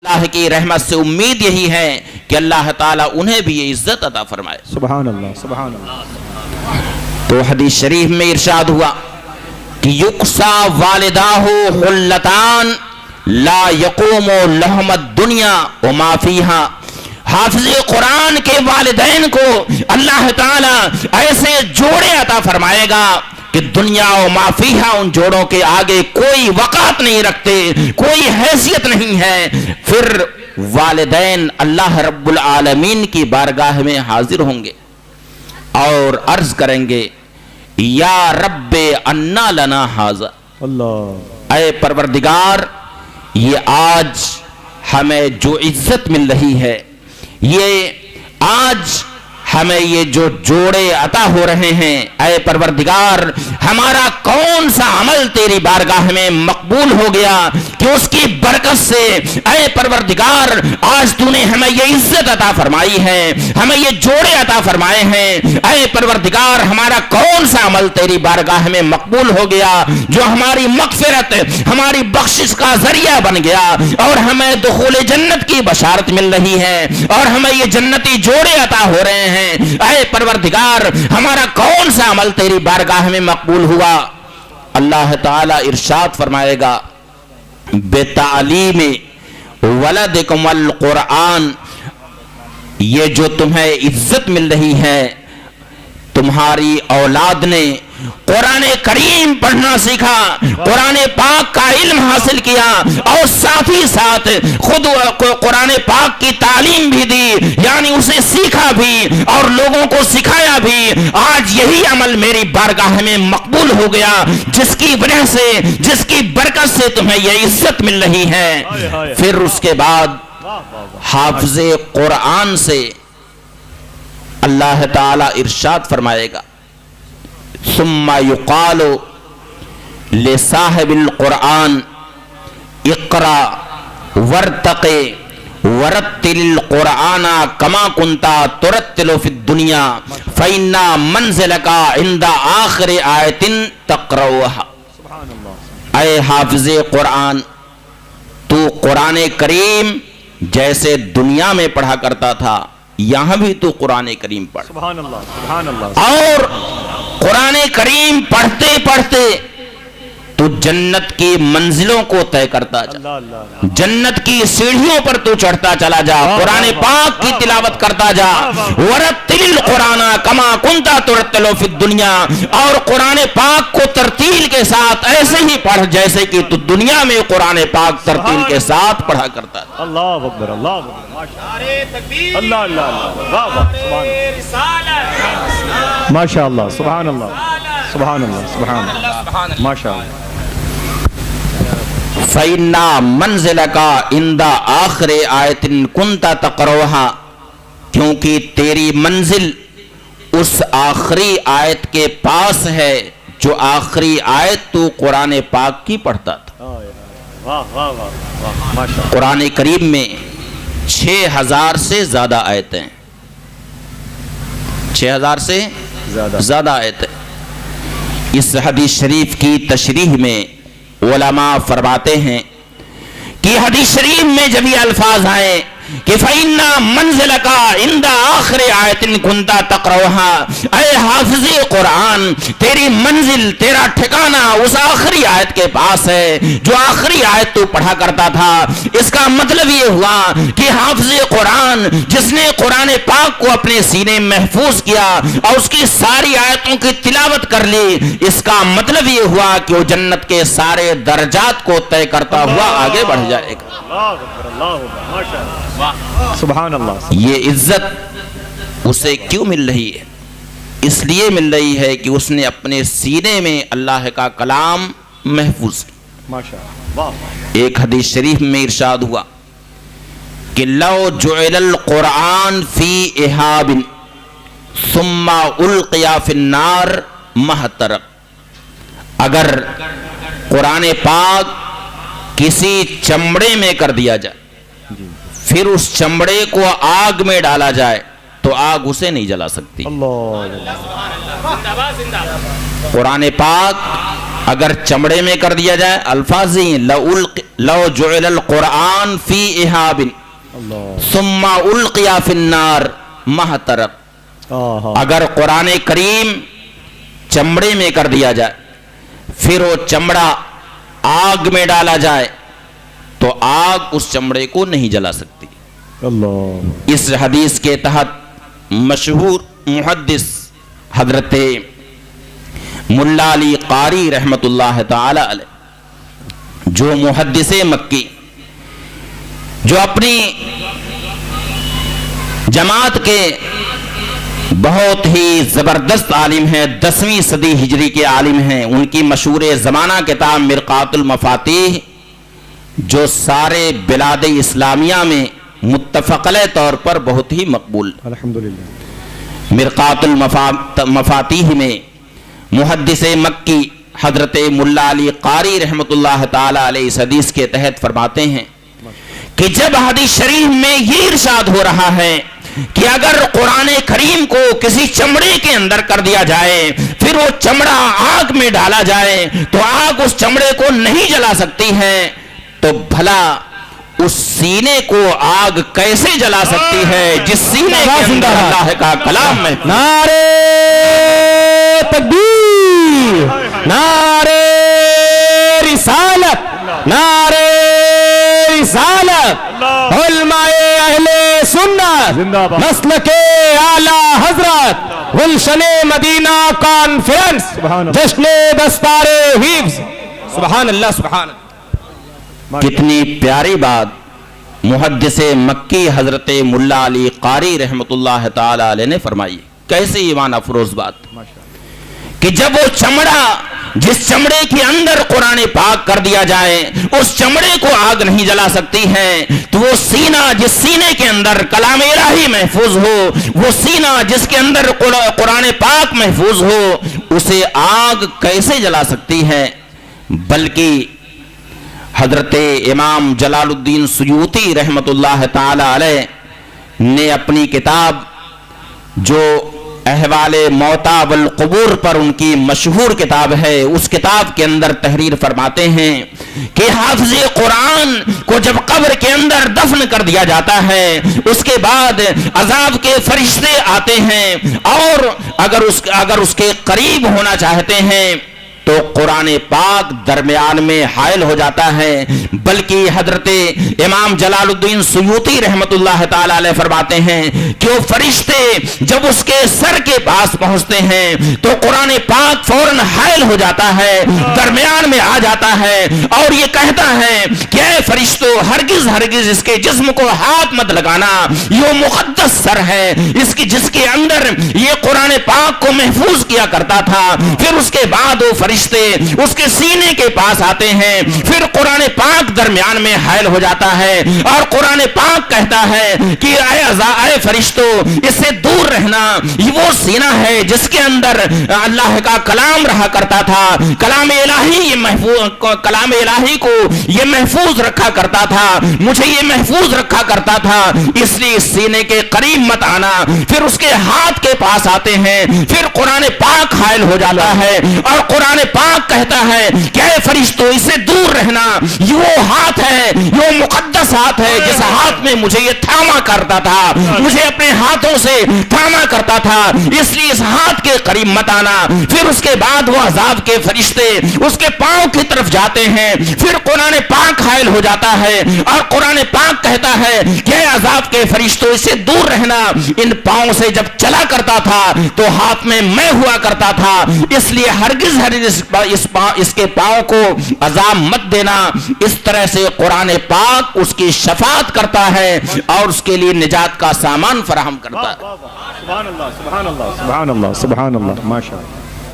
اللہ کی رحمت سے امید یہی ہے کہ اللہ تعالیٰ انہیں بھی یہ عزت عطا فرمائے. سبحان اللہ سبحان اللہ. تو حدیث شریف میں ارشاد ہوا کہ یکسا والداہ حلتان لا یقوم لہم الدنیا وما فیہا. حافظ قرآن کے والدین کو اللہ تعالیٰ ایسے جوڑے عطا فرمائے گا کہ دنیا و ما فیہا ان جوڑوں کے آگے کوئی وقعت نہیں رکھتے, کوئی حیثیت نہیں ہے. پھر والدین اللہ رب العالمین کی بارگاہ میں حاضر ہوں گے اور عرض کریں گے یا رب انا لنا ھذا. اللہ. اے پروردگار, یہ آج ہمیں جو عزت مل رہی ہے, یہ آج ہمیں یہ جو جوڑے عطا ہو رہے ہیں, اے پروردگار ہمارا کون سا عمل تیری بارگاہ میں مقبول ہو گیا کہ اس کی برکت سے اے پروردگار آج تو نے ہمیں یہ عزت عطا فرمائی ہے, ہمیں یہ جوڑے عطا فرمائے ہیں. اے پروردگار ہمارا کون سا عمل تیری بارگاہ میں مقبول ہو گیا جو ہماری مغفرت, ہماری بخشش کا ذریعہ بن گیا اور ہمیں دخول جنت کی بشارت مل رہی ہے اور ہمیں یہ جنتی جوڑے عطا ہو رہے ہیں. اے پروردگار ہمارا کون سا عمل تیری بارگاہ میں مقبول ہوا. اللہ تعالی ارشاد فرمائے گا بتعلیم ولدکم القرآن, یہ جو تمہیں عزت مل رہی ہے, تمہاری اولاد نے قرآن کریم پڑھنا سیکھا, قرآن پاک کا علم حاصل کیا اور ساتھ ہی ساتھ خود قرآن پاک کی تعلیم بھی دی, یعنی اسے سیکھا بھی اور لوگوں کو سکھایا بھی. آج یہی عمل میری بارگاہ میں مقبول ہو گیا جس کی وجہ سے, جس کی برکت سے تمہیں یہ عزت مل رہی ہے. پھر اس کے بعد حافظ قرآن سے اللہ تعالی ارشاد فرمائے گا ثم یقال لصاحب القرآن اقرا ورتق ورتل القرآن کما کنتا ترتل فی الدنیا فإن منزلک عند آخر آیت تقرؤها. اے حافظ قرآن, تو قرآن کریم جیسے دنیا میں پڑھا کرتا تھا, یہاں بھی تو قرآن کریم پڑھ. سبحان اللہ سبحان اللہ. اور قرآن کریم پڑھتے پڑھتے تو جنت کی منزلوں کو طے کرتا جا, جنت کی سیڑھیوں پر تو چڑھتا چلا جا, قرآن پاک کی تلاوت کرتا جا. ورتل القرآن کما کنتا ترتل فی الدنیا, اور قرآن پاک کو ترتیل کے ساتھ ایسے ہی پڑھ جیسے کہ تو دنیا میں قرآن پاک ترتیل کے ساتھ پڑھا کرتا تھا. اللہ اکبر اللہ اکبر. اللہ اللہ ماشاء اللہ سبحان اللہ سبحان اللہ سبحان اللہ ماشاء اللہ. فَإِنَّ مَنْزِلَكَ عِنْدَ آخِرِ آیَةٍ كُنْتَ تَقْرَؤُهَا, کیونکہ تیری منزل اس آخری آیت کے پاس ہے جو آخری آیت تو قرآن پاک کی پڑھتا تھا. قرآن کریم میں 6000 سے زیادہ آیتیں, 6000 سے زیادہ آیتیں. اس حدیث شریف کی تشریح میں علماء فرماتے ہیں کہ حدیث شریف میں جب یہ الفاظ آئے کہ فَإِنَّ مَنْزِلَكَ عِنْدَ آخِرِ آیَةٍ كُنْتَ تَقْرَؤُهَا, اے حافظ قرآن تیری منزل, تیرا ٹھکانہ اس آخری آیت کے پاس ہے جو آخری آیت تو پڑھا کرتا تھا. اس کا مطلب یہ ہوا کہ حافظ قرآن جس نے قرآن پاک کو اپنے سینے میں محفوظ کیا اور اس کی ساری آیتوں کی تلاوت کر لی, اس کا مطلب یہ ہوا کہ وہ جنت کے سارے درجات کو طے کرتا ہوا آگے بڑھ جائے گا. سبحان اللہ. یہ عزت اسے کیوں مل رہی ہے؟ اس لیے مل رہی ہے کہ اس نے اپنے سینے میں اللہ کا کلام محفوظ کیا. ایک حدیث شریف میں ارشاد ہوا کہ لو جعل القرآن فی احاب ثم القی فی النار محترق, اگر قرآن پاک کسی چمڑے میں کر دیا جائے پھر اس چمڑے کو آگ میں ڈالا جائے تو آگ اسے نہیں جلا سکتی. قرآن پاک اگر چمڑے میں کر دیا جائے الفاظی لو جعل القرآن فی احاب ثم القی فی النار ما احترق، اگر قرآن کریم چمڑے میں کر دیا جائے پھر وہ چمڑا آگ میں ڈالا جائے تو آگ اس چمڑے کو نہیں جلا سکتی۔ اس حدیث کے تحت مشہور محدث حضرت ملا علی قاری رحمت اللہ تعالی علیہ، جو محدث مکی، جو اپنی جماعت کے بہت ہی زبردست عالم ہیں، 10ویں صدی ہجری کے عالم ہیں، ان کی مشہور زمانہ کتاب مرقات المفاتیح جو سارے بلاد اسلامیہ میں متفق علیہ طور پر بہت ہی مقبول، الحمدللہ، مرقات المفاتیح میں محدث مکی حضرت ملا علی قاری رحمت اللہ تعالی علیہ اس حدیث کے تحت فرماتے ہیں کہ جب حدیث شریف میں یہ ارشاد ہو رہا ہے کہ اگر قرآن کریم کو کسی چمڑے کے اندر کر دیا جائے پھر وہ چمڑا آگ میں ڈالا جائے تو آگ اس چمڑے کو نہیں جلا سکتی ہے، تو بھلا اس سینے کو آگ کیسے جلا سکتی ہے جس سینے کے اندر اللہ کا کلام ہے؟ نعرہ تکبیر، نعرہ رسالت، نعرہ رسالت، علماء اہل سنت، مسلک اعلی حضرت، گلشن مدینہ کانفرنس، جشن دستار حفظ، سبحان اللہ سبحان اللہ۔ کتنی پیاری بات محدث مکی حضرت ملا علی قاری رحمت اللہ تعالی علیہ نے فرمائی، کیسے ایمان افروز بات کہ جب وہ چمڑا جس چمڑے کے اندر قرآن پاک کر دیا جائے اس چمڑے کو آگ نہیں جلا سکتی ہے، تو وہ سینہ جس سینے کے اندر کلام الہی محفوظ ہو، وہ سینہ جس کے اندر قرآن پاک محفوظ ہو، اسے آگ کیسے جلا سکتی ہے؟ بلکہ حضرت امام جلال الدین سیوطی رحمت اللہ تعالی علیہ نے اپنی کتاب جو احوال موتا والقبور پر ان کی مشہور کتاب ہے، اس کتاب کے اندر تحریر فرماتے ہیں کہ حافظ قرآن کو جب قبر کے اندر دفن کر دیا جاتا ہے اس کے بعد عذاب کے فرشتے آتے ہیں اور اگر اس کے قریب ہونا چاہتے ہیں تو قرآن پاک درمیان میں حائل ہو جاتا ہے، بلکہ حضرت امام جلال الدین سیوطی رحمت اللہ تعالی علیہ فرماتے ہیں کہ وہ فرشتے جب اس کے سر کے پاس پہنچتے ہیں تو قرآن پاک فوراً حائل ہو جاتا ہے، درمیان میں آ جاتا ہے اور یہ کہتا ہے کہ اے فرشتو ہرگز ہرگز اس کے جسم کو ہاتھ مت لگانا، یہ مقدس سر ہے اس کی جس کے اندر یہ قرآن پاک کو محفوظ کیا کرتا تھا۔ پھر اس کے بعد وہ فرشتے اس کے سینے کے پاس آتے ہیں، پھر قرآن پاک درمیان میں حائل ہو جاتا ہے اور قرآن پاک کہتا ہے کہ اے فرشتو اس سے دور رہنا، یہ وہ سینہ ہے جس کے اندر اللہ کا کلام رہا کرتا تھا، کلام الہی کو یہ محفوظ رکھا کرتا تھا، مجھے یہ محفوظ رکھا کرتا تھا، اس لیے اس سینے کے قریب مت آنا۔ پھر اس کے ہاتھ کے پاس آتے ہیں، پھر قرآن پاک حائل ہو جاتا ہے اور قرآن پاک کہتا ہے کہ اے فرشتو اس سے دور رہنا، یہ وہ ہاتھ ہے، یہ وہ مقدس ہاتھ ہے جس ہاتھ میں مجھے یہ تھاما کرتا تھا، مجھے اپنے ہاتھوں سے تھاما کرتا تھا، اس لیے اس ہاتھ کے قریب مت آنا۔ پھر اس کے بعد وہ عذاب کے فرشتے اس کے پاؤں کی طرف جاتے ہیں، پھر قرآن پاک حائل ہو جاتا ہے اور قرآن پاک کہتا ہے کہ اے عذاب کے فرشتوں اس سے دور رہنا، ان پاؤں سے جب چلا کرتا تھا تو ہاتھ میں میں ہوا کرتا تھا، اس لیے ہرگز اس کے پاؤں کو عذاب مت دینا۔ اس طرح سے قرآن پاک اس کی شفاعت کرتا ہے اور اس کے لیے نجات کا سامان فراہم کرتا ہے۔ سبحان اللہ سبحان اللہ سبحان اللہ سبحان اللہ، ماشاءاللہ۔